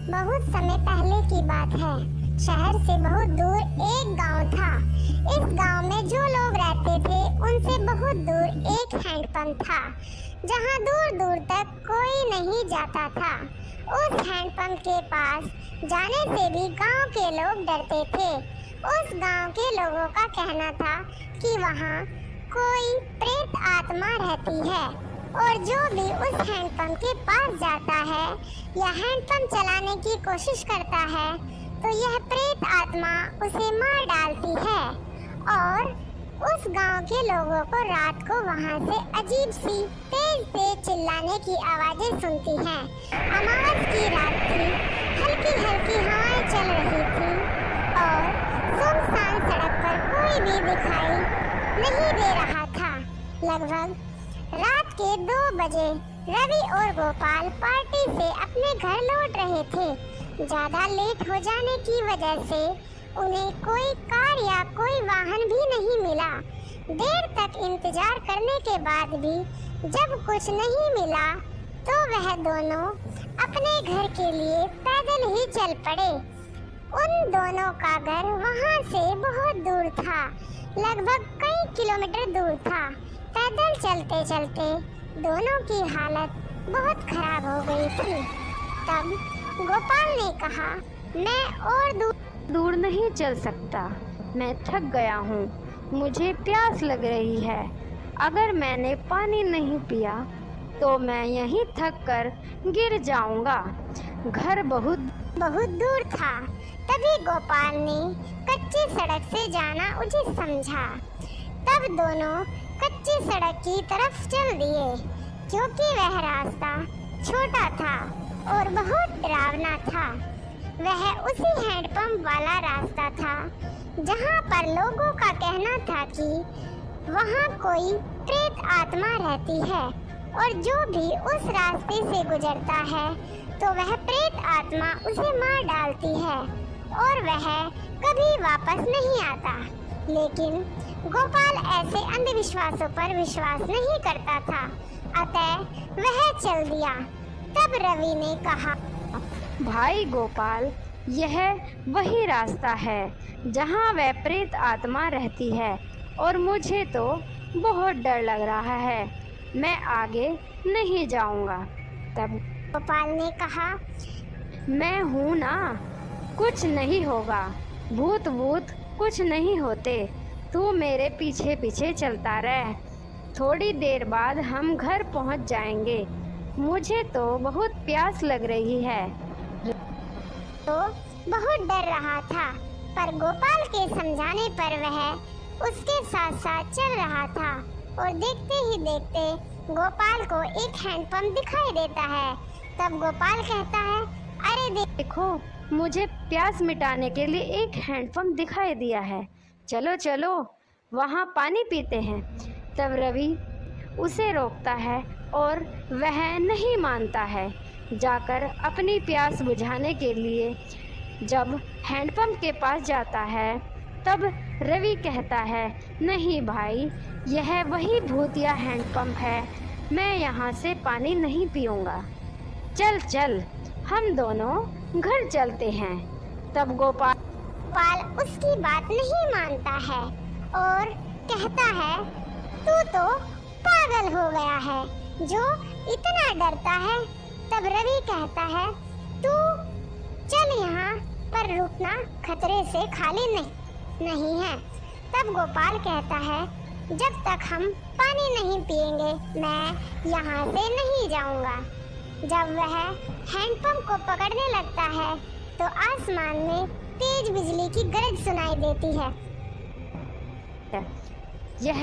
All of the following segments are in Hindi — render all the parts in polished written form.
बहुत समय पहले की बात है। शहर से बहुत दूर एक गांव था। इस गांव में जो लोग रहते थे उनसे बहुत दूर एक हैंडपंप था, जहां दूर दूर तक कोई नहीं जाता था। उस हैंडपंप के पास जाने से भी गांव के लोग डरते थे। उस गांव के लोगों का कहना था कि वहां कोई प्रेत आत्मा रहती है और जो भी उस हैंडपंप के पास जाता है या हैंडपंप चलाने की कोशिश करता है तो यह प्रेत आत्मा उसे मार डालती है। और उस गांव के लोगों को रात को वहां से अजीब सी तेज तेज चिल्लाने की आवाजें सुनती हैं। अमावस की रात थी, हल्की हल्की हवाएं चल रही थी और सुनसान सड़क पर कोई भी दिखाई नहीं दे रहा था। लगभग रात के 2 बजे रवि और गोपाल पार्टी से अपने घर लौट रहे थे। ज्यादा लेट हो जाने की वजह से उन्हें कोई कार या कोई वाहन भी नहीं मिला। देर तक इंतजार करने के बाद भी जब कुछ नहीं मिला तो वह दोनों अपने घर के लिए पैदल ही चल पड़े। उन दोनों का घर वहां से बहुत दूर था, लगभग कई किलोमीटर दूर था। पैदल चलते चलते दोनों की हालत बहुत खराब हो गई थी। तब गोपाल ने कहा, मैं और दूर नहीं चल सकता, मैं थक गया हूँ, मुझे प्यास लग रही है। अगर मैंने पानी नहीं पिया तो मैं यहीं थक कर गिर जाऊंगा। घर बहुत दूर था। तभी गोपाल ने कच्ची सड़क से जाना उचित समझा। तब दोनों कच्ची सड़क की तरफ चल दिए, क्योंकि वह रास्ता छोटा था और बहुत डरावना था। वह उसी हैंडपंप वाला रास्ता था जहां पर लोगों का कहना था कि वहां कोई प्रेत आत्मा रहती है और जो भी उस रास्ते से गुजरता है तो वह प्रेत आत्मा उसे मार डालती है और वह कभी वापस नहीं आता। लेकिन गोपाल ऐसे अंधविश्वासों पर विश्वास नहीं करता था, अतः वह चल दिया। तब रवि ने कहा, भाई गोपाल, यह वही रास्ता है जहाँ वह प्रेत आत्मा रहती है और मुझे तो बहुत डर लग रहा है, मैं आगे नहीं जाऊंगा। तब गोपाल ने कहा, मैं हूँ ना, कुछ नहीं होगा, भूत कुछ नहीं होते, तू मेरे पीछे पीछे चलता रह, थोड़ी देर बाद हम घर पहुंच जाएंगे, मुझे तो बहुत प्यास लग रही है। तो बहुत डर रहा था, पर गोपाल के समझाने पर वह उसके साथ साथ चल रहा था और देखते ही देखते गोपाल को एक हैंडपंप दिखाई देता है। तब गोपाल कहता है, अरे देखो, मुझे प्यास मिटाने के लिए एक हैंडपंप दिखाई दिया है, चलो चलो वहाँ पानी पीते हैं। तब रवि उसे रोकता है और वह नहीं मानता है। जाकर अपनी प्यास बुझाने के लिए जब हैंडपंप के पास जाता है तब रवि कहता है, नहीं भाई, यह वही भूतिया हैंडपंप है, मैं यहाँ से पानी नहीं पीऊँगा, चल चल हम दोनों घर चलते हैं। तब गोपाल उसकी बात नहीं मानता है और कहता है, तू तो पागल हो गया है जो इतना डरता है। तब रवि कहता है, तू चल, यहाँ पर रुकना खतरे से खाली नहीं है। तब गोपाल कहता है, जब तक हम पानी नहीं पिएंगे मैं यहाँ से नहीं जाऊँगा। जब वह हैंडपंप को पकड़ने लगता है तो आसमान में तेज बिजली की गरज सुनाई देती है। यह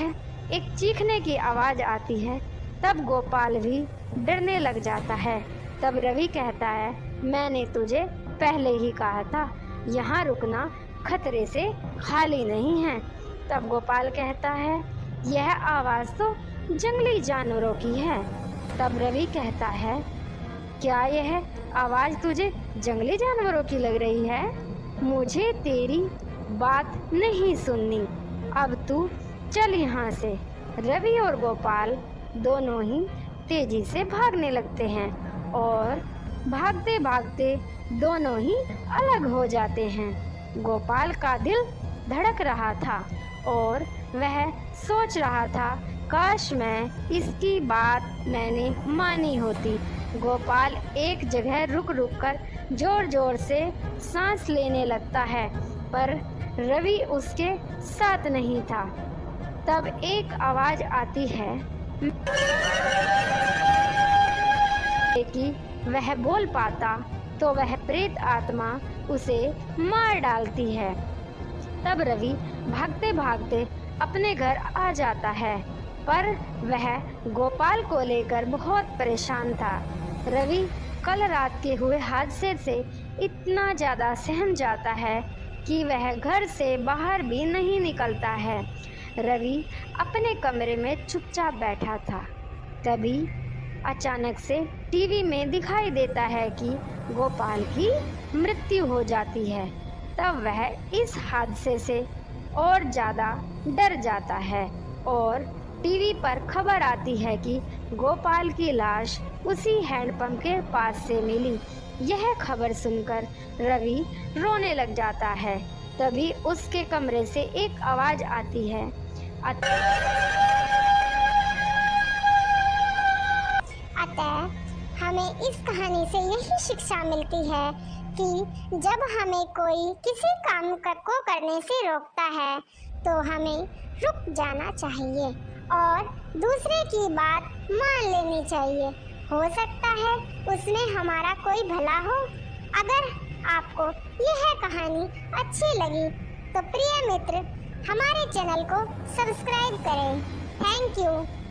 एक चीखने की आवाज आती है। तब गोपाल भी डरने लग जाता है। तब रवि कहता है, मैंने तुझे पहले ही कहा था, यहाँ रुकना खतरे से खाली नहीं है। तब गोपाल कहता है, यह आवाज़ तो जंगली जानवरों की है। तब रवि कहता है, क्या यह आवाज़ तुझे जंगली जानवरों की लग रही है? मुझे तेरी बात नहीं सुननी, अब तू चल यहाँ से। रवि और गोपाल दोनों ही तेजी से भागने लगते हैं और भागते भागते दोनों ही अलग हो जाते हैं। गोपाल का दिल धड़क रहा था और वह सोच रहा था, काश मैं इसकी बात मैंने मानी होती। गोपाल एक जगह रुक रुक कर जोर जोर से सांस लेने लगता है, पर रवि उसके साथ नहीं था। तब एक आवाज आती है कि वह बोल पाता तो वह प्रेत आत्मा उसे मार डालती है। तब रवि भागते भागते अपने घर आ जाता है, पर वह गोपाल को लेकर बहुत परेशान था। रवि कल रात के हुए हादसे से इतना ज़्यादा सहम जाता है कि वह घर से बाहर भी नहीं निकलता है। रवि अपने कमरे में चुपचाप बैठा था। तभी अचानक से टीवी में दिखाई देता है कि गोपाल की मृत्यु हो जाती है। तब वह इस हादसे से और ज़्यादा डर जाता है और टीवी पर खबर आती है कि गोपाल की लाश उसी हैंडपंप के पास से मिली। यह खबर सुनकर रवि रोने लग जाता है। तभी उसके कमरे से एक आवाज़ आती है, अतः हमें इस कहानी से यही शिक्षा मिलती है कि जब हमें कोई किसी काम को करने से रोकता है तो हमें रुक जाना चाहिए और दूसरे की बात मान लेनी चाहिए। हो सकता है उसमें हमारा कोई भला हो। अगर आपको यह कहानी अच्छी लगी तो प्रिय मित्र हमारे चैनल को सब्सक्राइब करें। Thank you.